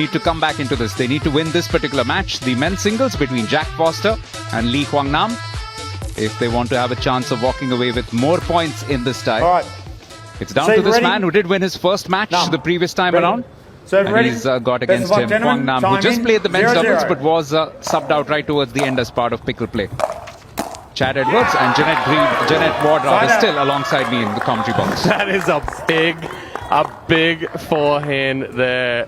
need to come back into this. They need to win this particular match, the men's singles between Jack Foster and HOànG NAM, if they want to have a chance of walking away with more points in this tie. All right. It's down to this man who did win his first match the previous time around. And he's got against him HOànG NAM, who just played the men's doubles but was subbed out right towards the end as part of pickle play. Chad Edwards and Jeanette Ward are still alongside me in the commentary box. That is a big forehand there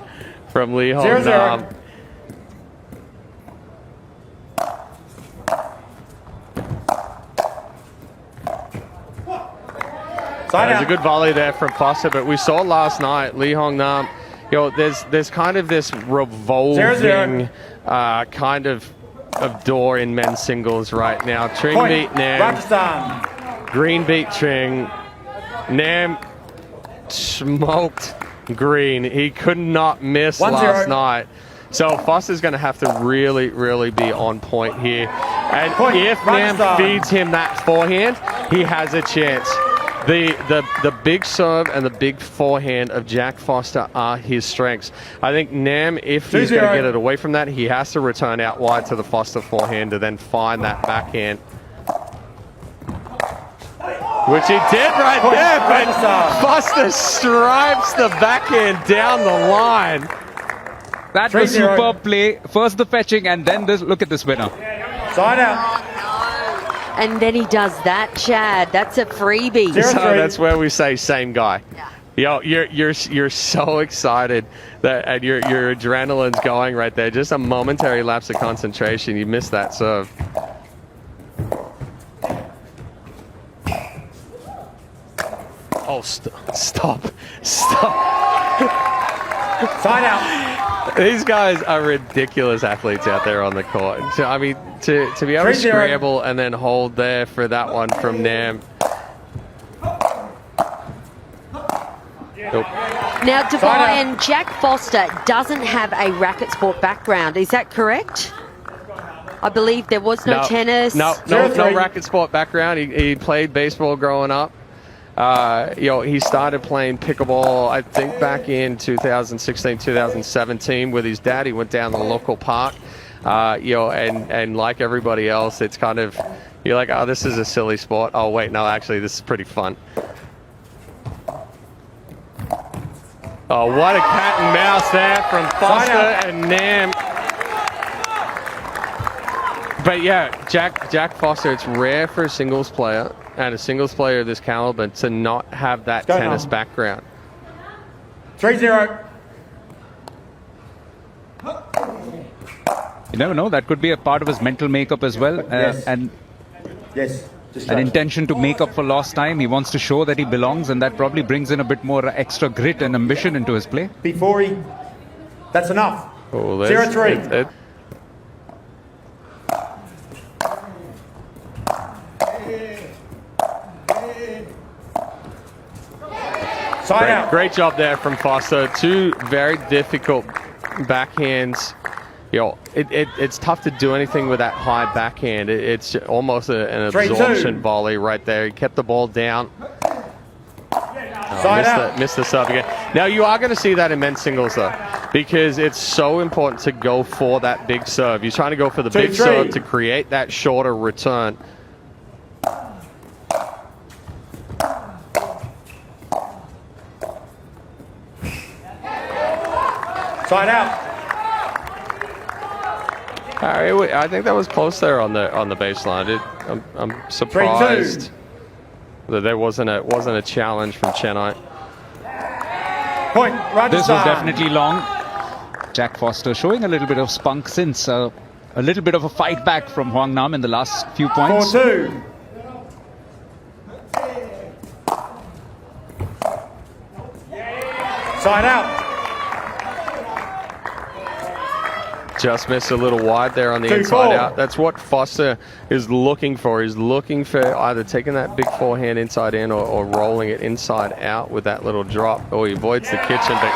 from HOànG NAM. There's a good volley there from Foster, but we saw last night HOànG NAM. You know, there's kind of this revolving kind of door in men's singles right now. Tring beat Nam. Green beat Tring. Nam smoked Green. He could not miss last night. So Foster's going to have to really be on point here. And if Nam feeds him that forehand, he has a chance. The big serve and the big forehand of Jack Foster are his strengths. I think Nam, if he's going to get it away from that, he has to return out wide to the Foster forehand to then find that backhand. Which he did right there, but Foster stripes the backhand down the line. That was superb play. First the fetching and then this. Look at this winner. Side out. And then he does that, Chad. That's a freebie. So that's where we say same guy. Yo, you're so excited that and your adrenaline's going right there. Just a momentary lapse of concentration. You missed that serve. Oh, stop. Side out. These guys are ridiculous athletes out there on the court. So, I mean, to be able to scramble and then hold there for that one from Nam. Now, Divine, Jack Foster doesn't have a racket sport background. Is that correct? I believe there was no tennis. No racket sport background. He played baseball growing up. You know, he started playing pickleball, I think, back in 2016, 2017 with his dad. He went down the local park, you know, and like everybody else, it's kind of, you're like, oh, this is a silly sport. Oh, wait, no, actually, this is pretty fun. Oh, what a cat and mouse there from Foster and Nam. But yeah, Jack Foster, it's rare for a singles player and a singles player of this caliber to not have that tennis background. 3-0. You never know, that could be a part of his mental makeup as well. And an intention to make up for lost time. He wants to show that he belongs, and that probably brings in a bit more extra grit and ambition into his play. That's enough. Oh, 0-3. Great job there from Foster. Two very difficult backhands. You know, it's tough to do anything with that high backhand. It's almost an absorption volley right there. He kept the ball down. Missed the serve again. Now, you are going to see that in men's singles, though, because it's so important to go for that big serve. You're trying to go for the big serve to create that shorter return. Side out. I think that was close there on the baseline. I'm surprised that there wasn't a challenge from Chennai. Point. This was definitely long. Jack Foster showing a little bit of spunk since a little bit of a fight back from HOànG NAM in the last few points. 4-2. Side out. Just missed a little wide there on the inside out. That's what Foster is looking for. He's looking for either taking that big forehand inside in or rolling it inside out with that little drop. Oh, he avoids the kitchen, but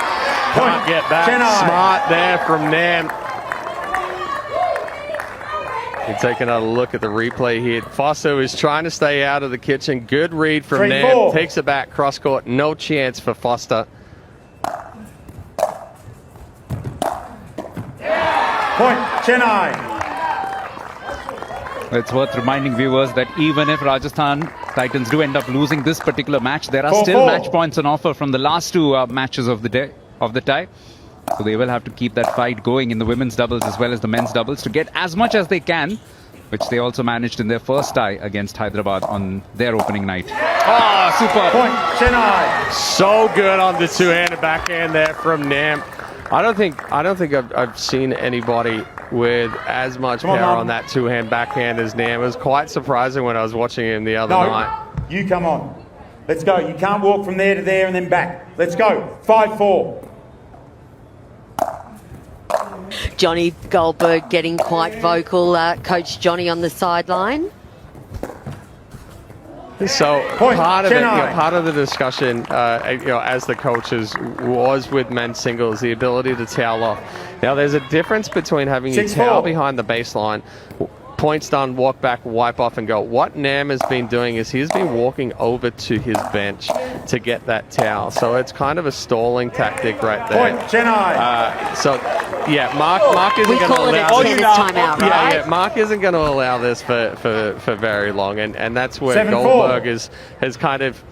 can't get back. Smart there from Nam. You take another look at the replay here. Foster is trying to stay out of the kitchen. Good read from Nam. Takes it back cross court. No chance for Foster. Point, Chennai. It's worth reminding viewers that even if Rajasthan Titans do end up losing this particular match, there are still match points on offer from the last two matches of the day, of the tie. So they will have to keep that fight going in the women's doubles as well as the men's doubles to get as much as they can, which they also managed in their first tie against Hyderabad on their opening night. Oh, super. Point, Chennai. So good on the two-handed backhand there from Nam. I don't think I've seen anybody with as much power on that two-hand backhand as Nam. It was quite surprising when I was watching him the other night. You come on. Let's go. You can't walk from there to there and then back. Let's go. 5-4. Johnny Goldberg getting quite vocal, Coach Johnny on the sideline. So part of the discussion, as the coaches, was with men's singles, the ability to towel off. Now, there's a difference between having you towel behind the baseline, points done, walk back, wipe off and go. What Nam has been doing is he's been walking over to his bench to get that towel. So it's kind of a stalling tactic right there. Point, Chennai. Mark isn't going to allow this. Timeout, right? Yeah, Mark isn't going to allow this for very long, and that's where Goldberg has kind of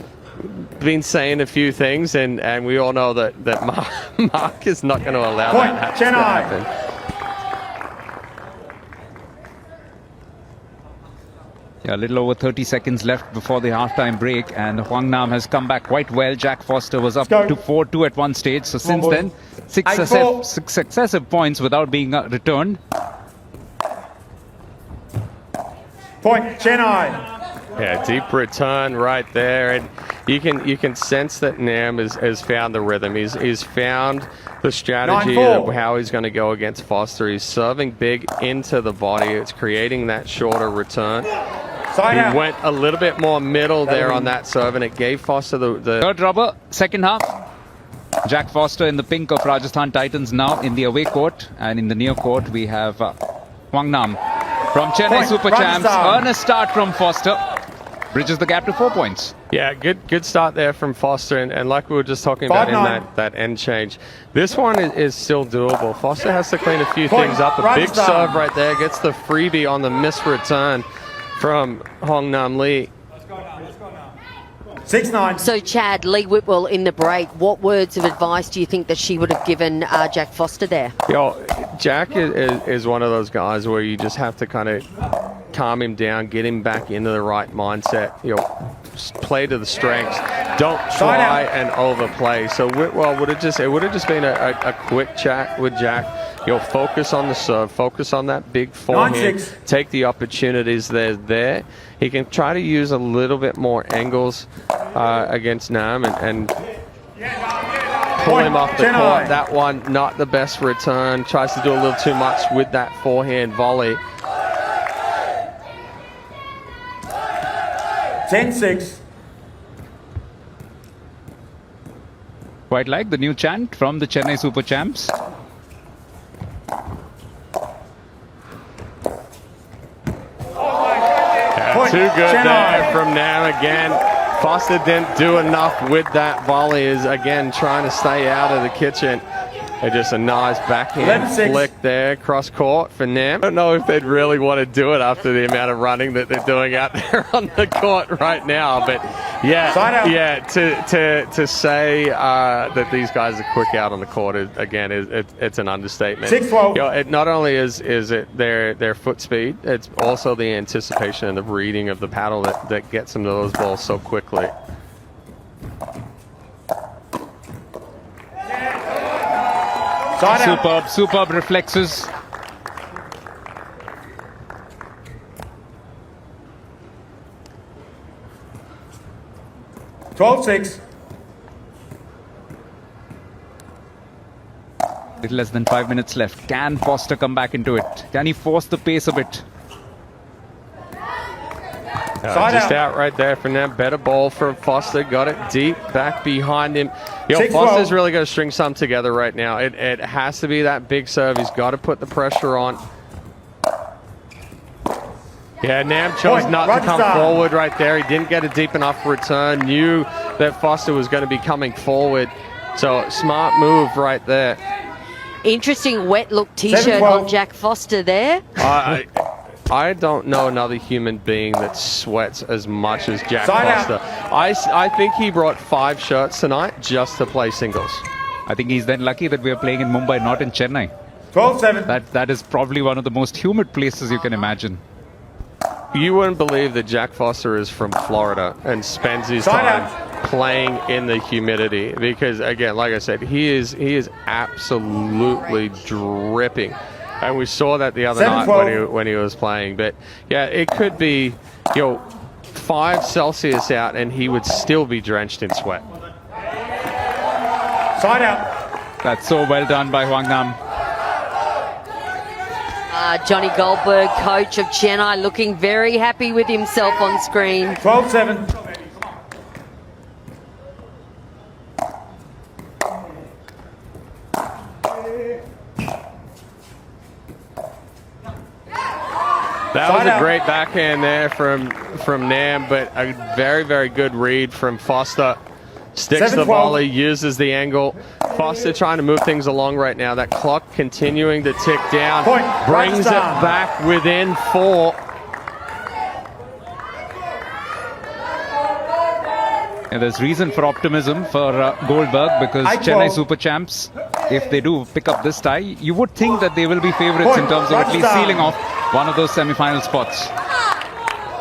been saying a few things, and we all know that Mark is not going to allow that to happen. Yeah, a little over 30 seconds left before the halftime break, and Hoang Nam has come back quite well. Jack Foster was up to 4-2 at one stage, so since then, six successive points without being returned. Point, Chennai. Yeah, deep return right there, and you can sense that Nam has found the rhythm. He's found the strategy of how he's going to go against Foster. He's serving big into the body. It's creating that shorter return. He went a little bit more middle there on that serve, and it gave Foster the third rubber, second half. Jack Foster in the pink of Rajasthan Titans now in the away court, and in the near court we have Hoang Nam from Chennai Super Champs. Earnest start from Foster. Bridges the gap to 4 points. Yeah, good start there from Foster, and like we were just talking about in that end change, this one is still doable. Foster has to clean a few things up. A big serve right there, gets the freebie on the missed return from Hoang Nam Lee. 6-9. So, Chad, Lee Whitwell in the break, what words of advice do you think that she would have given Jack Foster there? Jack is one of those guys where you just have to kind of calm him down, get him back into the right mindset. Play to the strengths. Don't try and overplay. So Whitwell would have just been a quick chat with Jack. Focus on the serve, focus on that big forehand, take the opportunities there. He can try to use a little bit more angles against Nam and pull him off the court. That one, not the best return. Tries to do a little too much with that forehand volley. 10-6. Quite like the new chant from the Chennai Super Champs. Too good there from Nam again. Foster didn't do enough with that volley. Is again trying to stay out of the kitchen. Just a nice backhand flick there, cross court for Nam. I don't know if they'd really want to do it after the amount of running that they're doing out there on the court right now. But to say that these guys are quick out on the court it's an understatement. 6-12. Not only is it their foot speed, it's also the anticipation and the reading of the paddle that gets them to those balls so quickly. Superb reflexes. $12-6. Little less than 5 minutes left. Can Foster come back into it? Can he force the pace a bit? Just out right there for Nam. Better ball from Foster. Got it deep back behind him. Foster's really got to string some together right now. It has to be that big serve. He's got to put the pressure on. Yeah, Nam chose not to come forward right there. He didn't get a deep enough return. Knew that Foster was going to be coming forward. So smart move right there. Interesting wet look T-shirt on Jack Foster there. I don't know another human being that sweats as much as Jack Foster. I think he brought 5 shirts tonight just to play singles. I think he's then lucky that we are playing in Mumbai, not in Chennai. 12-7. That is probably one of the most humid places you can imagine. You wouldn't believe that Jack Foster is from Florida and spends his time playing in the humidity because, again, like I said, he is absolutely dripping. And we saw that the other night when he was playing. But, yeah, it could be, 5 Celsius out and he would still be drenched in sweat. Side out. That's so well done by Hoang Nam. Johnny Goldberg, coach of Chennai, looking very happy with himself on screen. 12-7. That was a great backhand there from Nam, but a very, very good read from Foster. Sticks the volley, uses the angle. Foster trying to move things along right now. That clock continuing to tick down. Brings it back within 4. And there's reason for optimism for Goldberg because Chennai Super Champs, if they do pick up this tie, you would think that they will be favourites in terms of at least sealing off one of those semi-final spots.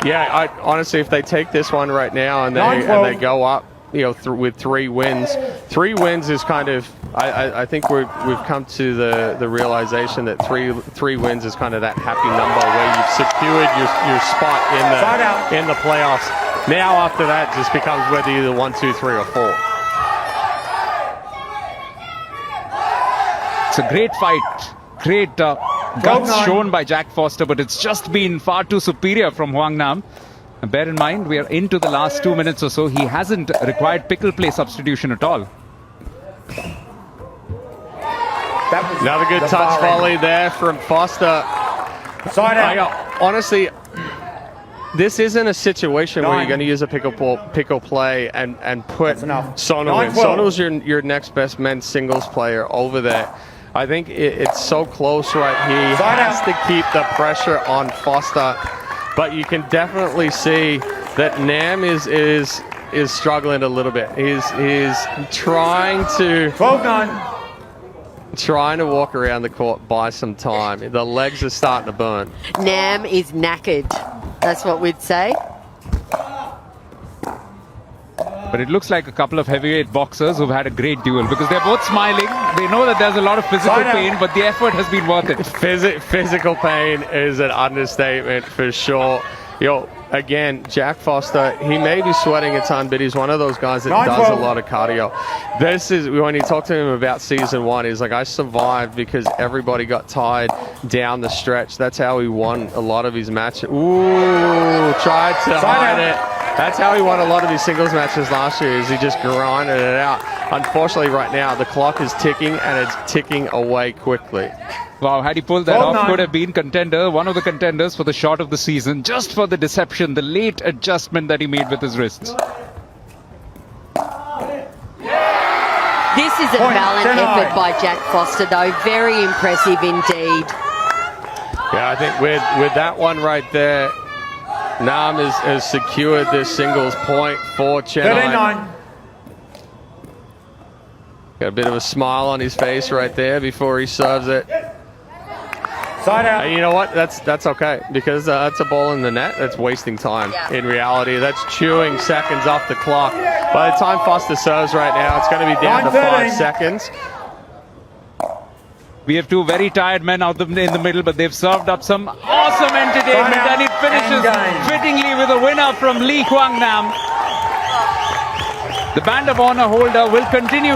Yeah, honestly, if they take this one right now and they go up, with 3 wins. 3 wins is kind of, I think we've come to the realization that 3 wins is kind of that happy number where you've secured your spot in the playoffs. Now after that just becomes whether you're 1, 2, 3, or 4. It's a great fight. Great guts shown by Jack Foster, but it's just been far too superior from Hoang Nam. And bear in mind, we are into the last 2 minutes or so. He hasn't required pickle play substitution at all. Another good touch volley there from Foster. Side out. Honestly, this isn't a situation where you're going to use a pickle play and put Sonu in. Sonu's your next best men's singles player over there. I think it's so close right here. He has to keep the pressure on Foster. But you can definitely see that Nam is struggling a little bit. He's trying to 12-9. Trying to walk around the court, buy some time. The legs are starting to burn. Nam is knackered. That's what we'd say. But it looks like a couple of heavyweight boxers who've had a great duel because they're both smiling. They know that there's a lot of physical pain, but the effort has been worth it. Physical pain is an understatement for sure. Again, Jack Foster, he may be sweating a ton, but he's one of those guys that does a lot of cardio. This is when you talk to him about season 1, he's like, I survived because everybody got tired down the stretch. That's how he won a lot of his matches. Ooh, tried to hide it. That's how he won a lot of his singles matches last year, is he just grinded it out. Unfortunately, right now, the clock is ticking, and it's ticking away quickly. Wow, had he pulled that off, could have been contender, one of the contenders for the shot of the season, just for the deception, the late adjustment that he made with his wrists. This is a valiant effort by Jack Foster, though. Very impressive indeed. Yeah, I think with that one right there, Nam has secured this singles point for Chennai. 13-9. Got a bit of a smile on his face right there before he serves it. Side out. You know what? That's okay because that's a ball in the net. That's wasting time. In reality, that's chewing seconds off the clock. By the time Foster serves right now, it's going to be down to 5 seconds. We have 2 very tired men out in the middle, but they've served up some awesome entertainment, and it finishes fittingly with a winner from Hoang Nam. The Band of Honor holder will continue.